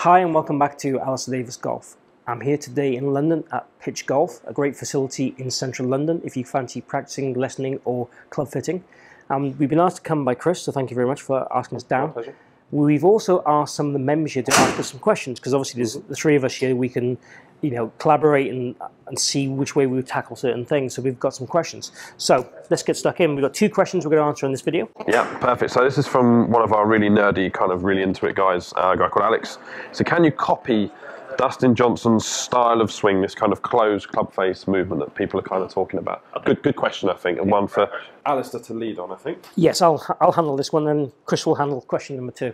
Hi and welcome back to Alistair Davies Golf. I'm here today in London at Pitch Golf, a great facility in central London if you fancy practicing, lessoning or club fitting. We've been asked to come by Chris, so thank you very much for asking us down. My pleasure. We've also asked some of the members here to ask us some questions, because obviously there's the three of us here, we can collaborate and see which way we would tackle certain things. So we've got some questions. So let's get stuck in. We've got two questions we're going to answer in this video. Yeah, perfect. So this is from one of our really nerdy, kind of really into it guys, a guy called Alex. So can you copy Dustin Johnson's style of swing, this kind of closed club face movement that people are kind of talking about? Good question, I think, and one for Alistair to lead on, I think. Yes, I'll handle this one, and Chris will handle question number two.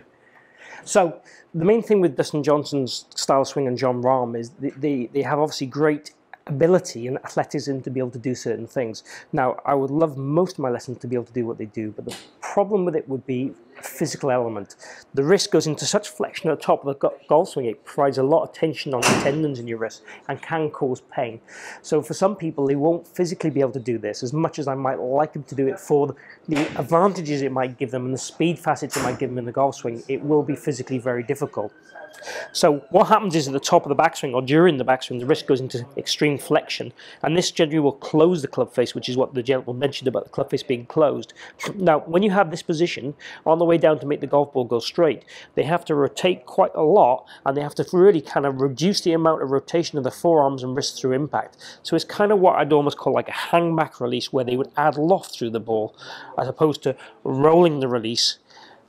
So the main thing with Dustin Johnson's style of swing and Jon Rahm is they have obviously great ability and athleticism to be able to do certain things. Now, I would love most of my lessons to be able to do what they do, but the problem with it would be a physical element. The wrist goes into such flexion at the top of the golf swing, it provides a lot of tension on the tendons in your wrist and can cause pain. So for some people, they won't physically be able to do this as much as I might like them to do it for the advantages it might give them and the speed facets it might give them in the golf swing. It will be physically very difficult. So what happens is at the top of the backswing or during the backswing, the wrist goes into extreme flexion, and this generally will close the club face, which is what the gentleman mentioned about the club face being closed. Now, when you have this position on the way down to make the golf ball go straight, they have to rotate quite a lot, and they have to really kind of reduce the amount of rotation of the forearms and wrists through impact. So it's kind of what I'd almost call like a hang back release, where they would add loft through the ball as opposed to rolling the release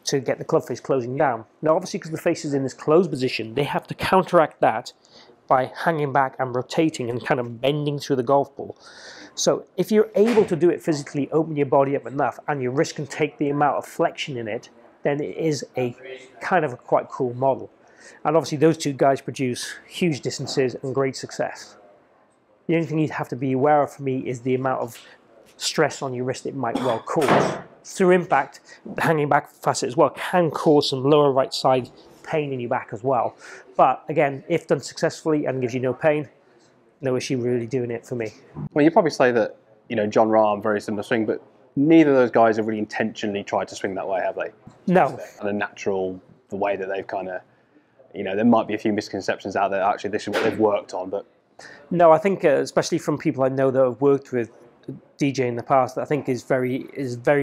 to get the club face closing down. Now obviously, because the face is in this closed position, they have to counteract that by hanging back and rotating and kind of bending through the golf ball. So if you're able to do it physically, open your body up enough and your wrist can take the amount of flexion in it, then it is a kind of a quite cool model. And obviously those two guys produce huge distances and great success. The only thing you'd have to be aware of for me is the amount of stress on your wrist it might well cause. Through impact, the hanging back facet as well can cause some lower right side pain in your back as well. But again, if done successfully and gives you no pain, no issue really doing it for me. Well, you'd probably say that, Jon Rahm, very similar swing, but neither of those guys have really intentionally tried to swing that way, have they? No. And the way that they've kind of, there might be a few misconceptions out there. Actually, this is what they've worked on, but no, I think especially from people I know that have worked with DJ in the past, I think is very,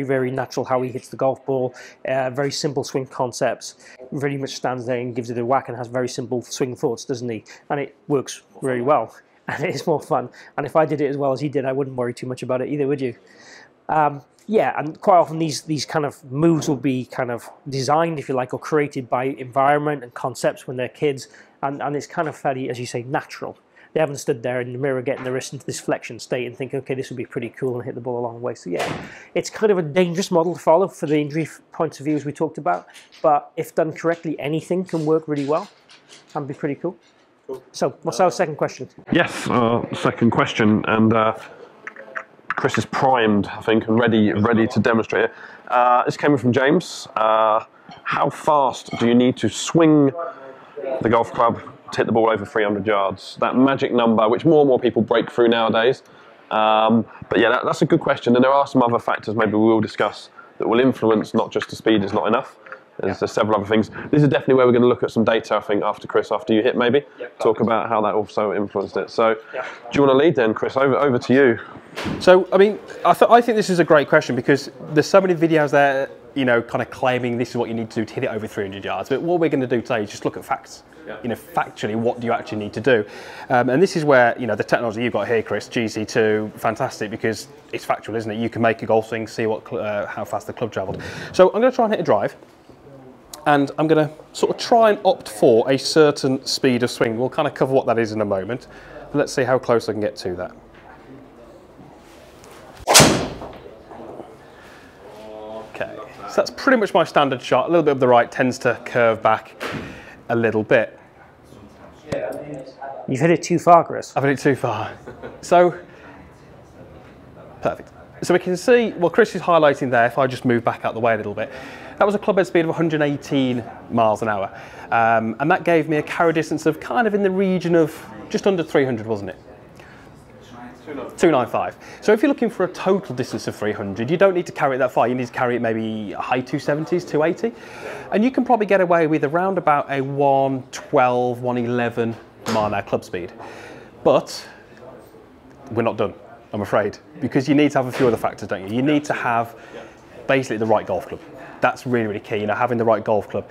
very natural how he hits the golf ball. Very simple swing concepts. Really much stands there and gives it a whack and has very simple swing thoughts, doesn't he? And it works very well, and it is more fun. And if I did it as well as he did, I wouldn't worry too much about it either, would you? Yeah, and quite often these kind of moves will be kind of designed, if you like, or created by environment and concepts when they're kids, and it's kind of fairly, as you say, natural. They haven't stood there in the mirror getting the wrist into this flexion state and think, okay, this would be pretty cool and hit the ball a long way. So yeah, it's kind of a dangerous model to follow for the injury points of view as we talked about. But if done correctly, anything can work really well and be pretty cool. So what's our second question? Yes, second question, and Chris is primed, I think, and ready to demonstrate it. This came in from James. How fast do you need to swing the golf club to hit the ball over 300 yards? That magic number, which more and more people break through nowadays. But yeah, that's a good question, and there are some other factors maybe we will discuss that will influence not just the speed is not enough. There's several other things. This is definitely where we're going to look at some data, I think, after you hit maybe. Talk about how that also influenced it. So do you want to lead then, Chris? Over to you. So, I mean, I think this is a great question because there's so many videos there, kind of claiming this is what you need to do to hit it over 300 yards. But what we're going to do today is just look at facts. Factually, what do you actually need to do? And this is where, the technology you've got here, Chris, GC2, fantastic, because it's factual, isn't it? You can make a golf swing, see how fast the club travelled. So I'm going to try and hit a drive, and I'm going to sort of try and opt for a certain speed of swing. We'll kind of cover what that is in a moment, but let's see how close I can get to that. Okay, so that's pretty much my standard shot. A little bit of the right tends to curve back a little bit. You've hit it too far, Chris. I've hit it too far. So, perfect. So we can see, well, Chris is highlighting there, if I just move back out the way a little bit, that was a club head speed of 118 miles an hour. And that gave me a carry distance of kind of in the region of just under 300, wasn't it? 295. So if you're looking for a total distance of 300, you don't need to carry it that far. You need to carry it maybe high 270s, 280. And you can probably get away with around about a 112, 111 mile an hour club speed. But we're not done, I'm afraid, because you need to have a few other factors, don't you? You need to have basically the right golf club. That's really, really key, you know, having the right golf club.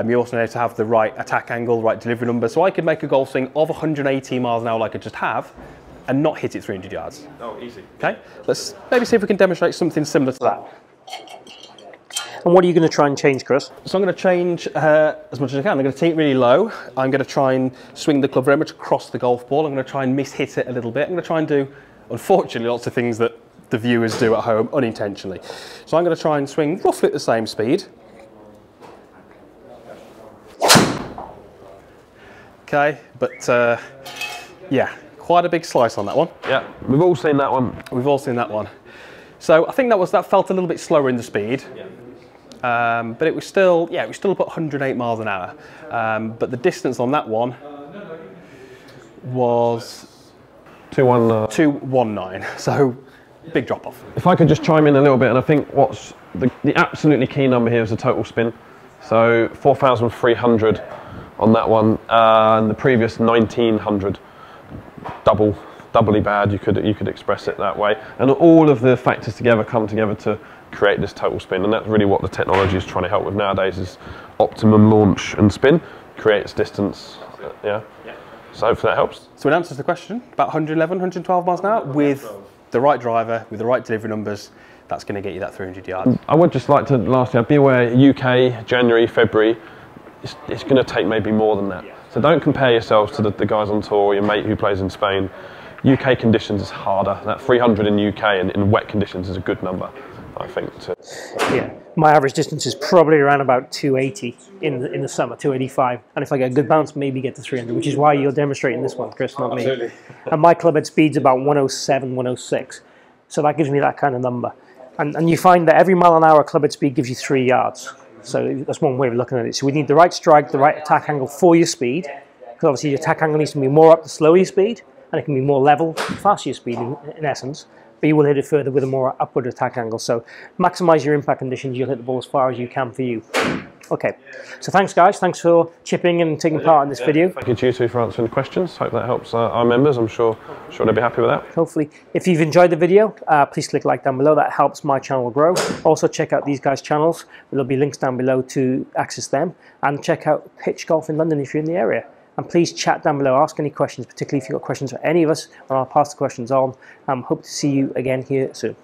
You also need to have the right attack angle, the right delivery number. So I could make a golf swing of 118 miles an hour like I just have, and not hit it 300 yards. Oh, easy. Okay, let's maybe see if we can demonstrate something similar to that. And what are you going to try and change, Chris? So I'm going to change as much as I can. I'm going to tee it really low. I'm going to try and swing the club very much across the golf ball. I'm going to try and miss-hit it a little bit. I'm going to try and do, unfortunately, lots of things that the viewers do at home unintentionally. So I'm going to try and swing roughly at the same speed. Okay, but yeah, quite a big slice on that one. Yeah, we've all seen that one. We've all seen that one. So I think that felt a little bit slower in the speed. But it was still, yeah, it was still about 108 miles an hour. But the distance on that one was 219. So big drop off. If I could just chime in a little bit, and I think what's the absolutely key number here is the total spin. So 4,300 on that one, and the previous 1,900. Doubly bad. You could express it that way. And all of the factors together come together to create this total spin, and that's really what the technology is trying to help with nowadays, is optimum launch and spin creates distance. Yeah. So hopefully that helps. So in answer to the question, about 111, 112 miles an hour with the right driver, with the right delivery numbers, that's going to get you that 300 yards. I would just like to lastly be aware, UK, January, February, it's going to take maybe more than that. So don't compare yourselves to the guys on tour, your mate who plays in Spain. UK conditions is harder. That 300 in UK and in wet conditions is a good number, I think. Yeah, my average distance is probably around about 280 in the summer, 285. And if I get a good bounce, maybe get to 300, which is why you're demonstrating this one, Chris, not me. And my club head speed's about 107, 106. So that gives me that kind of number. And you find that every mile an hour club head speed gives you 3 yards. So that's one way of looking at it. So we need the right strike, the right attack angle for your speed. Because obviously your attack angle needs to be more up the slower your speed, and it can be more level, faster your speed in essence. But you will hit it further with a more upward attack angle. So maximize your impact conditions, you'll hit the ball as far as you can for you. Okay, so thanks guys, thanks for chipping in and taking part in this video. Thank you to you two for answering the questions. Hope that helps our members. I'm sure they'll be happy with that. Hopefully. If you've enjoyed the video, please click like down below. That helps my channel grow. Also check out these guys' channels. There'll be links down below to access them. And check out Pitch Golf in London if you're in the area. And please chat down below, ask any questions, particularly if you've got questions for any of us, and I'll pass the questions on. Hope to see you again here soon.